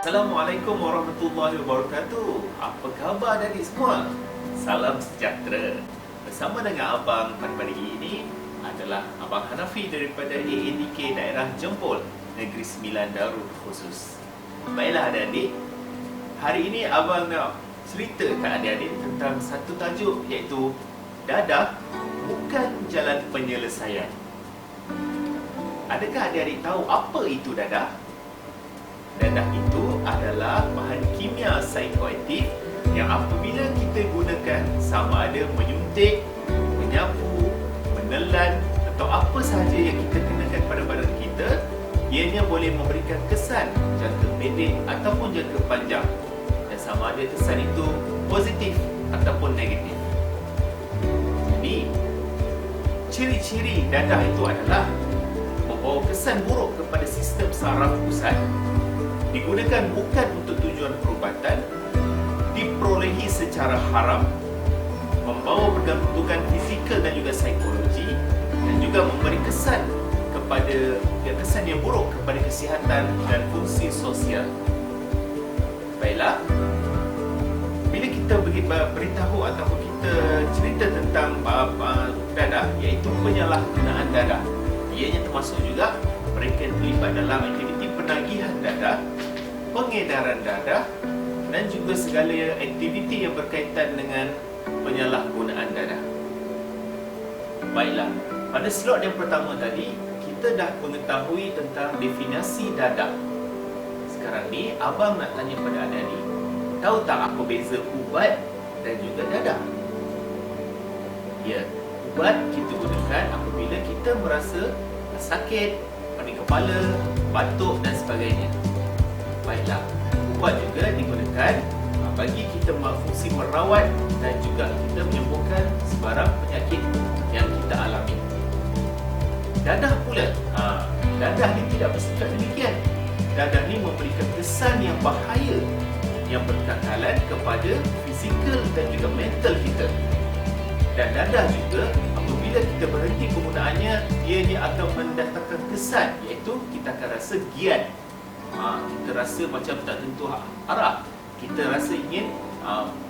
Assalamualaikum warahmatullahi wabarakatuh. Apa khabar adik semua? Salam sejahtera. Bersama dengan abang pada pagi ini adalah Abang Hanafi daripada AADK Daerah Jempol, Negeri Sembilan Darul Khusus. Baiklah adik-adik, hari ini abang nak cerita kat adik-adik tentang satu tajuk, iaitu dadah bukan jalan penyelesaian. Adakah adik-adik tahu apa itu dadah? Dadah itu adalah bahan kimia psikoaktif yang apabila kita gunakan, sama ada menyuntik, menyapu, menelan atau apa sahaja yang kita kenakan pada badan kita, ianya boleh memberikan kesan jangka pendek ataupun jangka panjang, dan sama ada kesan itu positif ataupun negatif. Jadi, ciri-ciri dadah itu adalah membawa kesan buruk kepada sistem saraf pusat, digunakan bukan untuk tujuan perubatan, diperolehi secara haram, membawa pergantungan fizikal dan juga psikologi, dan juga memberi kesan yang buruk kepada kesihatan dan fungsi sosial. Baiklah, bila kita beritahu ataupun kita cerita tentang dadah, iaitu penyalahgunaan dadah, ianya termasuk juga mereka yang terlibat dalam aktiviti penagihan dadah, pengedaran dadah, dan juga segala aktiviti yang berkaitan dengan penyalahgunaan dadah. Baiklah, pada slot yang pertama tadi, kita dah mengetahui tentang definisi dadah. Sekarang ni, abang nak tanya pada adik-adik, tahu tak apa beza ubat dan juga dadah? Ya, ubat kita gunakan apabila kita merasa sakit, pening kepala, batuk dan sebagainya. Baiklah, ubat juga digunakan bagi kita fungsi merawat dan juga kita menyembuhkan sebarang penyakit yang kita alami. Dadah pula, dadah ni tidak bersifat demikian. Dadah ni memberikan kesan yang bahaya yang berkekalan kepada fizikal dan juga mental kita. Dan dadah juga apabila kita berhenti penggunaannya, ianya akan mendatangkan kesan, iaitu kita akan rasa giat. Kita rasa macam tak tentu arah. Kita rasa ingin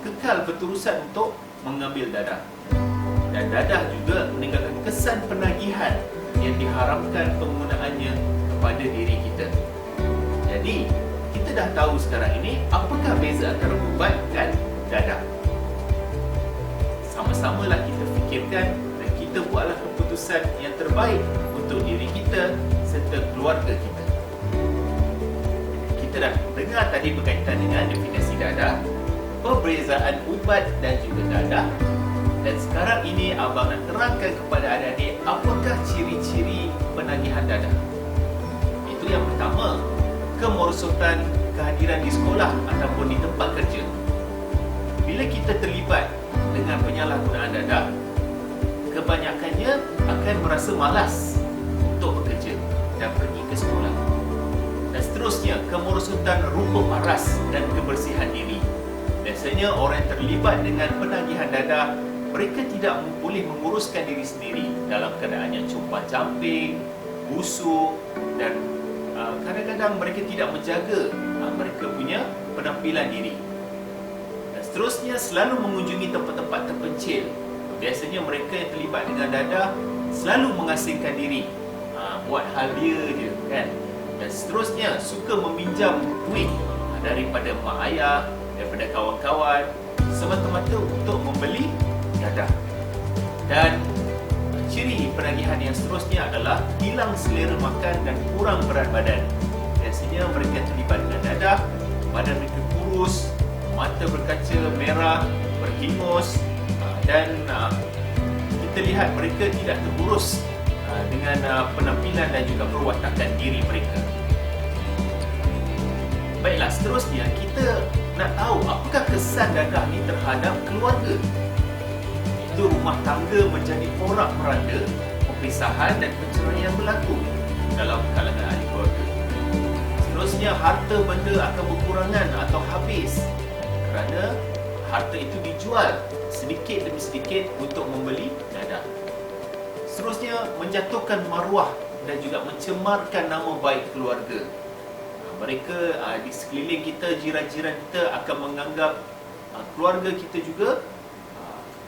kekal berterusan untuk mengambil dadah. Dan dadah juga meninggalkan kesan penagihan yang diharamkan penggunaannya kepada diri kita. Jadi, kita dah tahu sekarang ini apakah beza antara ubat dan dadah. Sama-samalah kita fikirkan dan kita buatlah keputusan yang terbaik untuk diri kita serta keluarga kita. Kita dah dengar tadi berkaitan dengan definisi dadah, perbezaan ubat dan juga dadah. Dan sekarang ini abang nak terangkan kepada adik-adik apakah ciri-ciri penagihan dadah. Itu yang pertama, kemerosotan kehadiran di sekolah ataupun di tempat kerja. Bila kita terlibat dengan penyalahgunaan dadah, kebanyakannya akan merasa malas untuk bekerja dan pergi ke sekolah. Dan seterusnya, kemerosotan rupa paras dan kebersihan diri. Biasanya orang yang terlibat dengan penagihan dadah, mereka tidak boleh menguruskan diri sendiri dalam keadaan yang compang-camping, busuk, dan kadang-kadang mereka tidak menjaga mereka punya penampilan diri. Dan seterusnya, selalu mengunjungi tempat-tempat terpencil. Biasanya mereka yang terlibat dengan dadah selalu mengasingkan diri, buat hal dia je kan. Dan seterusnya, suka meminjam duit daripada mak ayah, daripada kawan-kawan, semata-mata untuk membeli dadah. Dan ciri penagihan yang seterusnya adalah hilang selera makan dan kurang berat badan. Biasanya mereka terlibat dengan dadah, badan mereka kurus, mata berkaca merah, berhingus, dan kita lihat mereka tidak terurus dengan penampilan dan juga perwatakan diri mereka. Baiklah, seterusnya kita nak tahu apakah kesan dadah ni terhadap keluarga. Itu rumah tangga menjadi porak-poranda, perpisahan dan perceraian berlaku dalam kalangan ahli keluarga. Seterusnya, harta benda akan berkurangan atau habis kerana harta itu dijual sedikit demi sedikit untuk membeli dadah. Seterusnya, menjatuhkan maruah dan juga mencemarkan nama baik keluarga. Mereka di sekeliling kita, jiran-jiran kita akan menganggap keluarga kita juga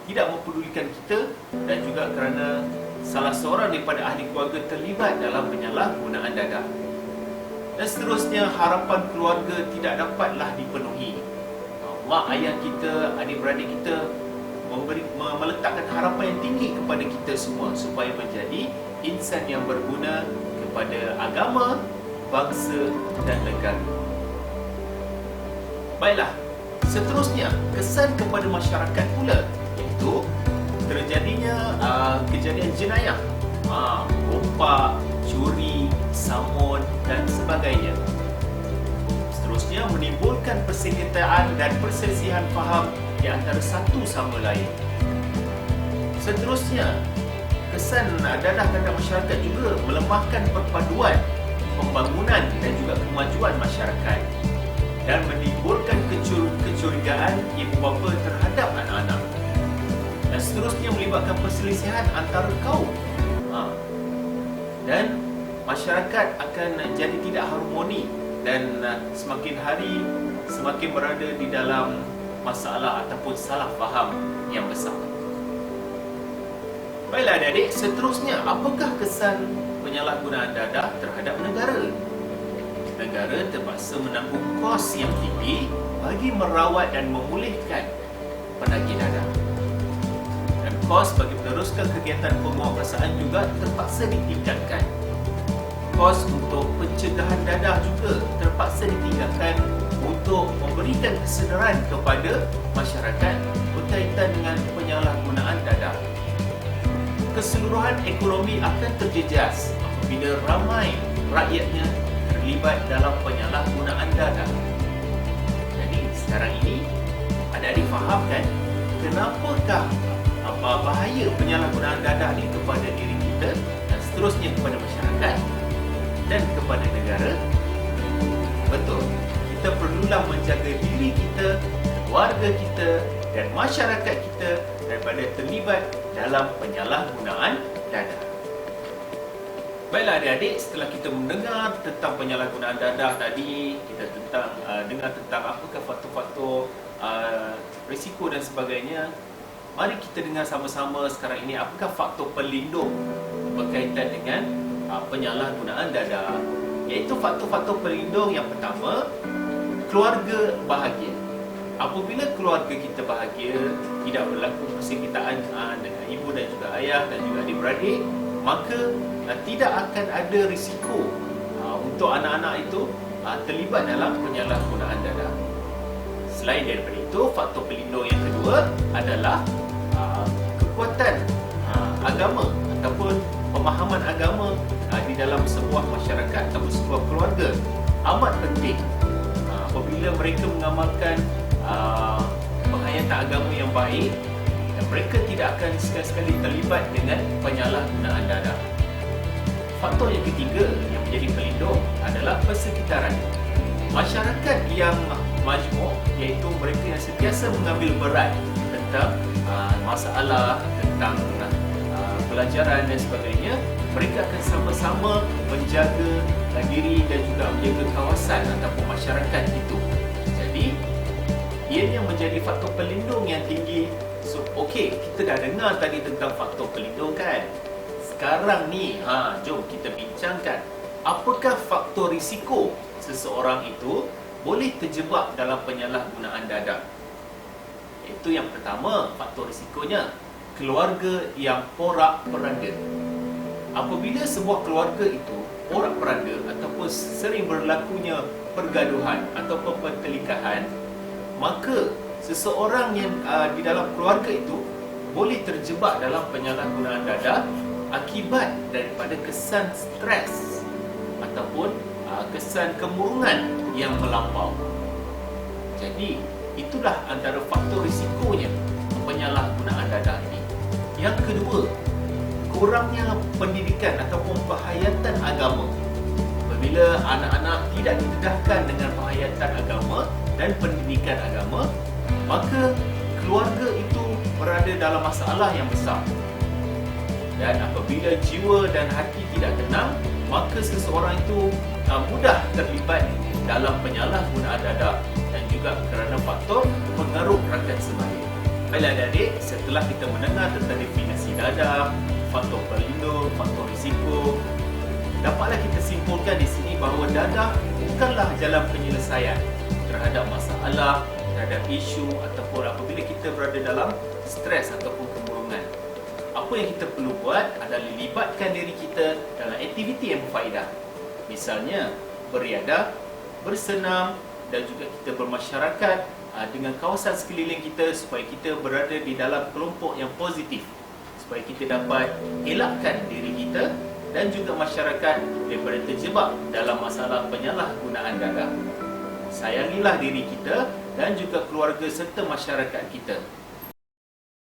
tidak mempedulikan kita, dan juga kerana salah seorang daripada ahli keluarga terlibat dalam penyalahgunaan dadah. Dan seterusnya, harapan keluarga tidak dapatlah dipenuhi. Mak ayah kita, adik-beradik kita meletakkan harapan yang tinggi kepada kita semua supaya menjadi insan yang berguna kepada agama, bangsa dan negara. Baiklah, seterusnya kesan kepada masyarakat pula, iaitu terjadinya kejadian jenayah, rompak, curi, samun dan sebagainya. Seterusnya menimbulkan persengketaan dan perselisihan faham di antara satu sama lain. Seterusnya, kesan dadah terhadap masyarakat juga melemahkan perpaduan pembangunan dan juga kemajuan masyarakat, dan menimbulkan kecurigaan ibu bapa terhadap anak-anak. Dan seterusnya melibatkan perselisihan antara kaum, dan masyarakat akan jadi tidak harmoni, dan semakin hari semakin berada di dalam masalah ataupun salah faham yang besar. Baiklah adik-adik, seterusnya apakah kesan penyalahgunaan dadah terhadap negara? Negara terpaksa menanggung kos yang tinggi bagi merawat dan memulihkan penagih dadah. Dan kos bagi meneruskan kegiatan penguatkuasaan juga terpaksa ditingkatkan. Kos untuk pencegahan dadah juga terpaksa ditingkatkan untuk memberikan kesedaran kepada masyarakat berkaitan dengan penyalahgunaan dadah. Keseluruhan ekonomi akan terjejas apabila ramai rakyatnya terlibat dalam penyalahgunaan dadah. Jadi sekarang ini adik-adik faham kan kenapakah bahaya penyalahgunaan dadah ini kepada diri kita dan seterusnya kepada masyarakat dan kepada negara? Betul, kita perlulah menjaga diri kita, keluarga kita dan masyarakat kita daripada terlibat dalam penyalahgunaan dadah. Baiklah adik-adik, setelah kita mendengar tentang penyalahgunaan dadah tadi, kita dengar tentang apakah faktor-faktor risiko dan sebagainya. Mari kita dengar sama-sama sekarang ini apakah faktor pelindung berkaitan dengan penyalahgunaan dadah. Iaitu faktor-faktor pelindung yang pertama, keluarga bahagia. Apabila keluarga kita bahagia, tidak berlaku persengketaan dengan ibu dan juga ayah dan juga adik-beradik, maka tidak akan ada risiko untuk anak-anak itu terlibat dalam penyalahgunaan dadah. Selain daripada itu, faktor pelindung yang kedua adalah kekuatan agama ataupun pemahaman agama di dalam sebuah masyarakat atau sebuah keluarga amat penting. Apabila mereka mengamalkan penghayatan agama yang baik, dan mereka tidak akan sekali-sekali terlibat dengan penyalahgunaan dadah. Faktor yang ketiga yang menjadi pelindung adalah persekitaran. Masyarakat yang majmuk, iaitu mereka yang sentiasa mengambil berat tentang masalah, tentang pelajaran dan sebagainya, mereka akan sama-sama menjaga diri dan juga menjaga kawasan ataupun masyarakat itu. Jadi, ianya menjadi faktor pelindung yang tinggi. So, okey, kita dah dengar tadi tentang faktor pelindung kan? Sekarang ni, jom kita bincangkan apakah faktor risiko seseorang itu boleh terjebak dalam penyalahgunaan dadah. Itu yang pertama, faktor risikonya, keluarga yang porak-poranda. Apabila sebuah keluarga itu porak-poranda ataupun sering berlakunya pergaduhan ataupun pertelikahan, maka seseorang yang di dalam keluarga itu boleh terjebak dalam penyalahgunaan dadah akibat daripada kesan stres ataupun kesan kemurungan yang melampau. Jadi, itulah antara faktor risikonya penyalahgunaan dadah ini. Yang kedua, kurangnya pendidikan ataupun penghayatan agama. Apabila anak-anak tidak didedahkan dengan penghayatan agama dan pendidikan agama, maka keluarga itu berada dalam masalah yang besar. Dan apabila jiwa dan hati tidak tenang, maka seseorang itu mudah terlibat dalam penyalahgunaan dadah dan juga kerana faktor pengaruh rakan sebaya. Baiklah adik-adik, setelah kita mendengar tentang definisi dadah, faktor pelindung, faktor risiko, dapatlah kita simpulkan di sini bahawa dadah bukanlah jalan penyelesaian terhadap masalah, terhadap isu ataupun apabila kita berada dalam stres ataupun kemurungan. Apa yang kita perlu buat adalah libatkan diri kita dalam aktiviti yang berfaedah. Misalnya, beriadah, bersenam dan juga kita bermasyarakat dengan kawasan sekeliling kita supaya kita berada di dalam kelompok yang positif, supaya kita dapat elakkan diri kita dan juga masyarakat daripada terjebak dalam masalah penyalahgunaan dadah. Sayangilah diri kita dan juga keluarga serta masyarakat kita.